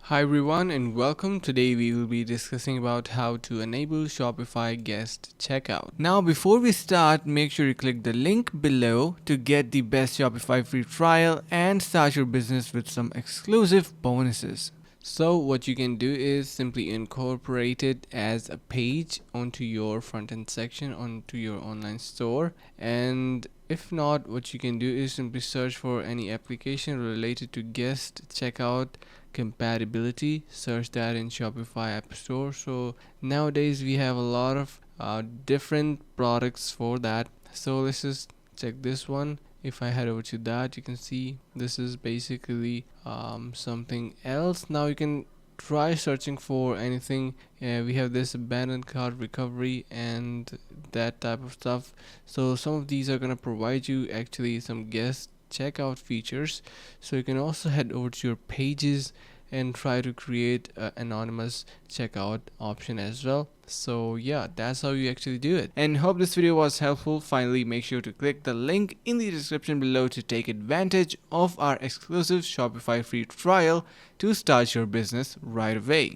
Hi everyone and welcome. Today we will be discussing about how to enable Shopify guest checkout. Now before we start, make sure you click the link below to get the best Shopify free trial and start your business with some exclusive bonuses. So what you can do is simply incorporate it as a page onto your front end section onto your online store, and if not, what you can do is simply search for any application related to guest checkout compatibility. Search that in Shopify App Store. So nowadays we have a lot of different products for that. So let's just check this one. If I head over to that, you can see this is basically something else. Now you can try searching for anything. We have this abandoned cart recovery and that type of stuff. So some of these are going to provide you actually some guest checkout features. So you can also head over to your pages and try to create an anonymous checkout option as well. So yeah, that's how you actually do it. And hope this video was helpful. Finally, make sure to click the link in the description below to take advantage of our exclusive Shopify free trial to start your business right away.